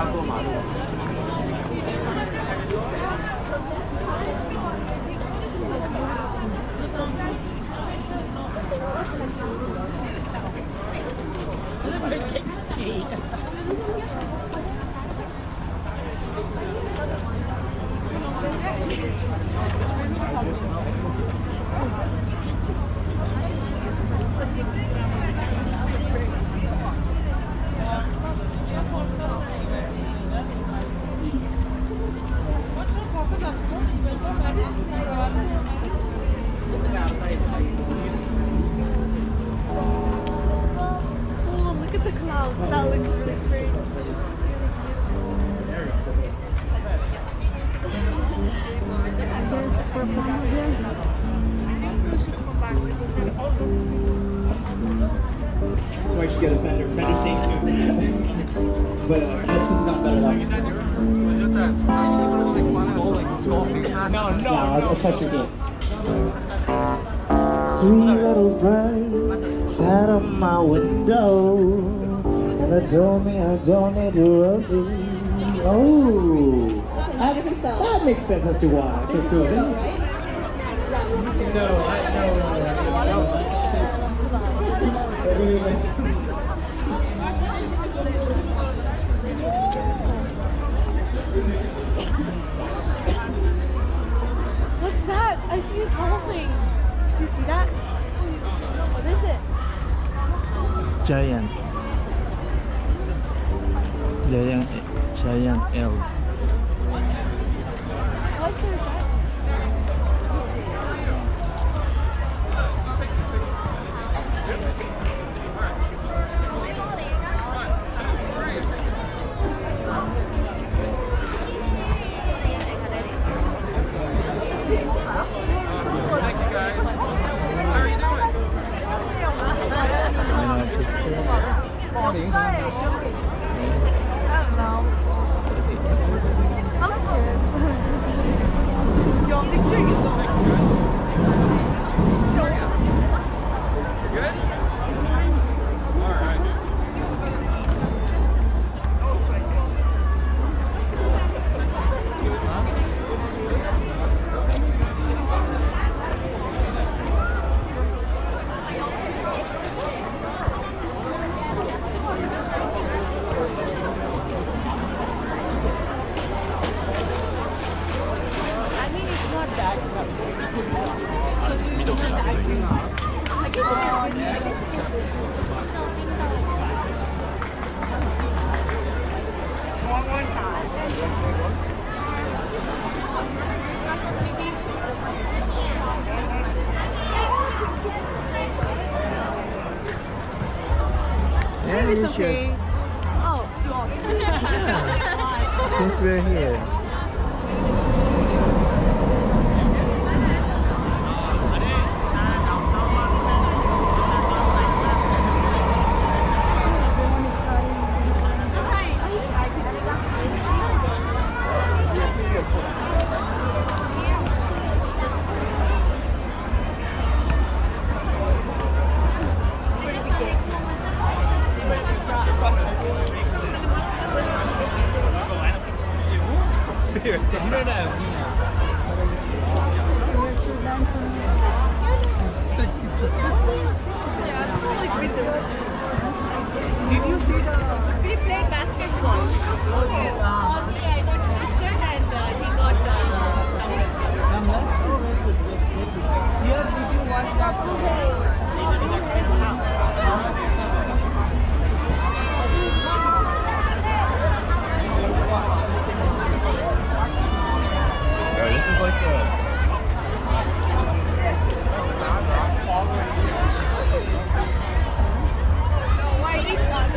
要过马路。Why she got a fender shake too. But Hudson's not better like No, I'll touch your gift. Three little birds sat on my window, and they told me I don't need to worry. Oh, that makes sense as to why. Okay, cool. No. What's that? I see a tall thing. Do you see that? What is it? Giant elves. What's there a giant? I'm scared. Do you want me to drink it? Good? Alright. Maybe it's okay. Oh, Since we're here. Did you see the... We played basketball. Okay. I got t-shirt and he got Here, did you watch that? This is like the... why each one?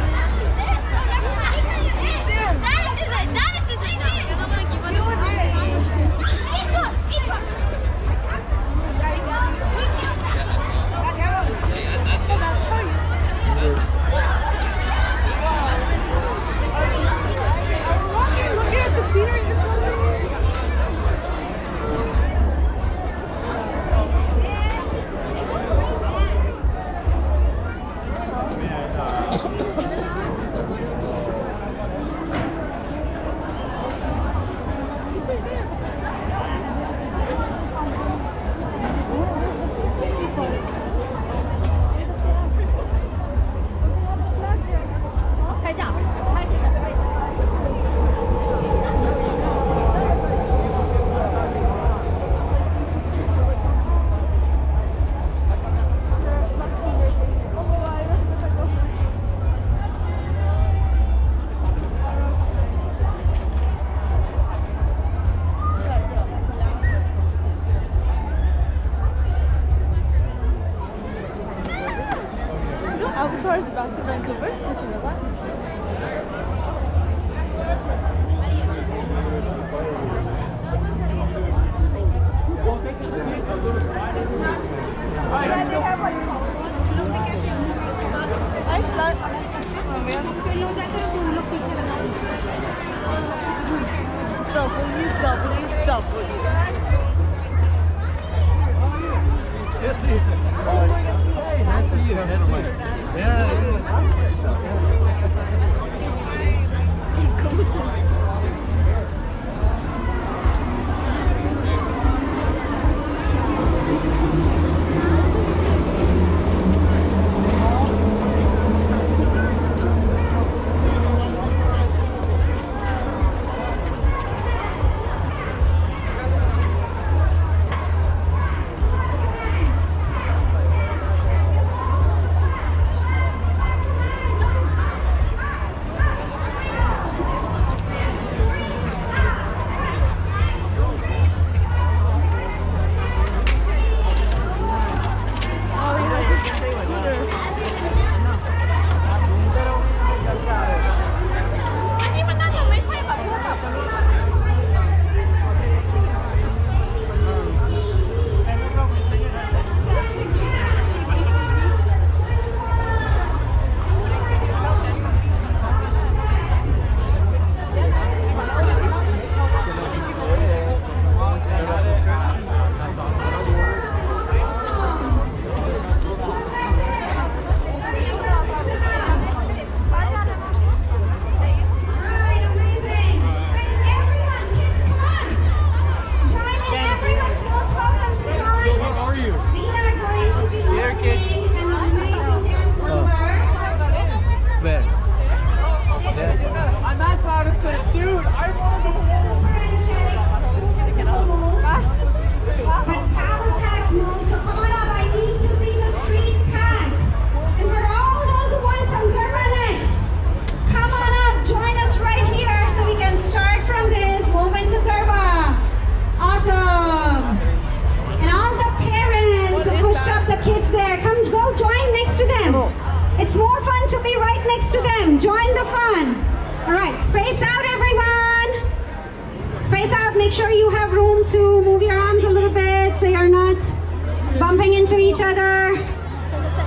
It's more fun to be right next to them. Join the fun. All right, space out, everyone. Space out. Make sure you have room to move your arms a little bit so you're not bumping into each other.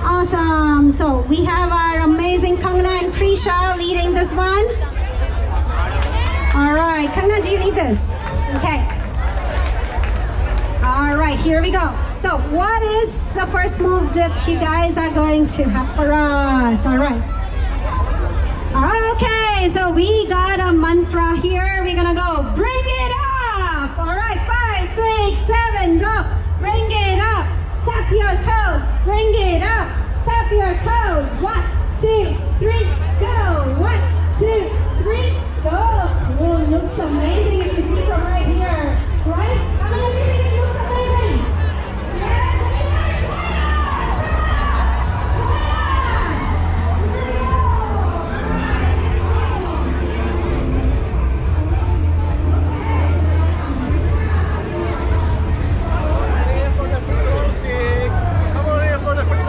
Awesome. So we have our amazing Kangna and Prisha leading this one. All right, Kangna, do you need this? Okay. All right, here we go. So what is the first move that you guys are going to have for us? All right. Okay, so we got a mantra here. We're gonna go, bring it up. All right, 5, 6, 7, go. Bring it up. Tap your toes. Bring it up. Tap your toes. 1, 2, 3, go. 1, 2, 3, go. Oh, looks amazing if you see from right here. Right? How many of you think it looks amazing? Yes, everybody join us! Join us! Come on in for the free stick.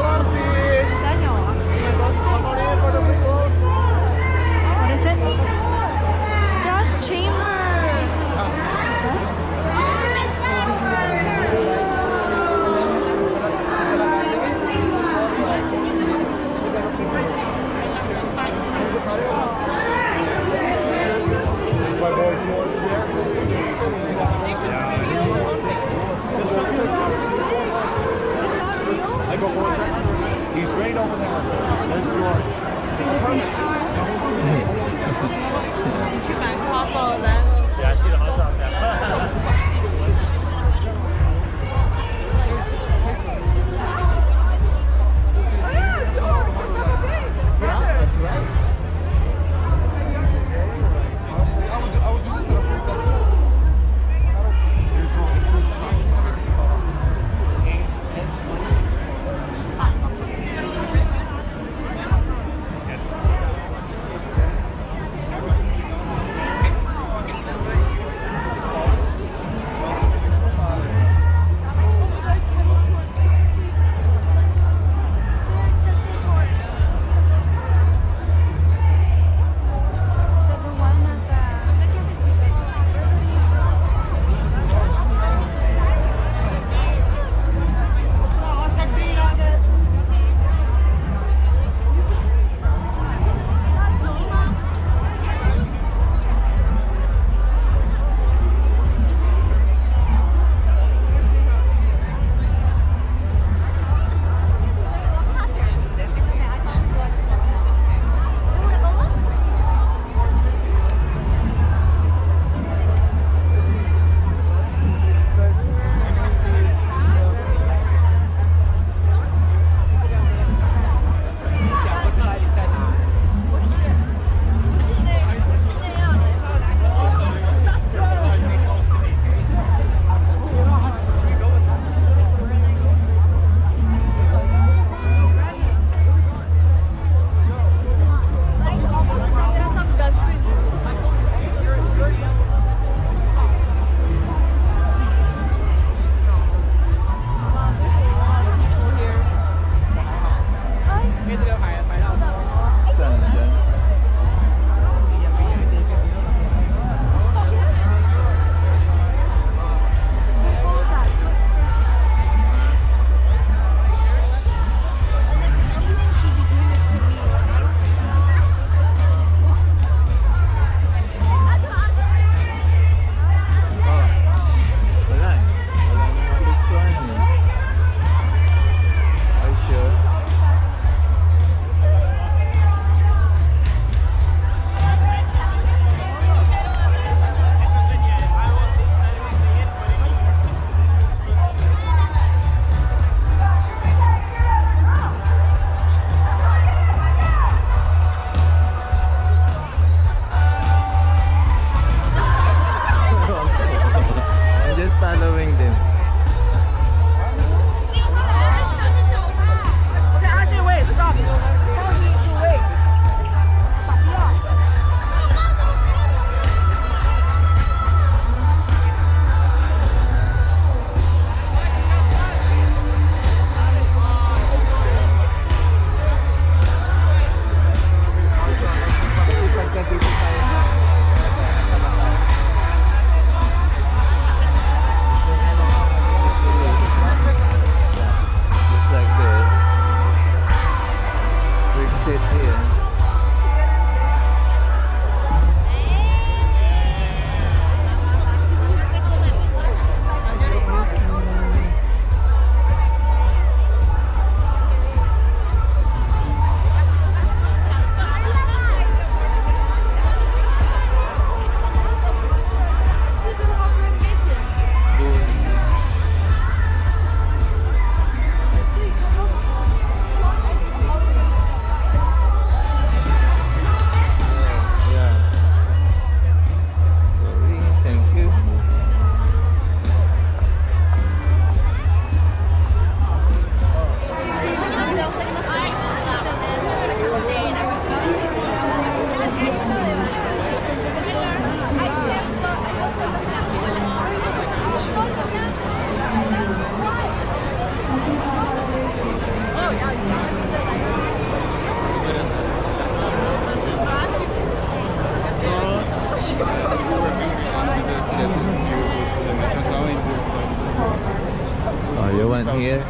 Oh, you went here?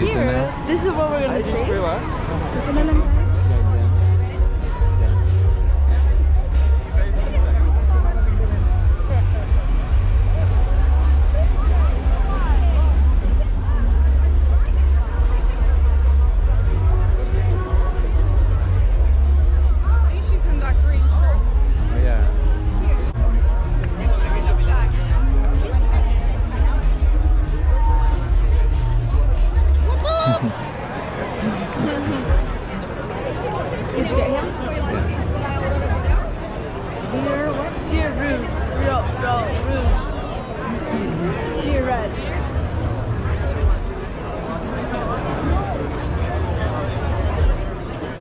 Dito na? This is where we're gonna stay. She's in that green shirt. Oh, yeah. Did you get him? Dear what? Dear Rouge. Real Rouge. Dear Red.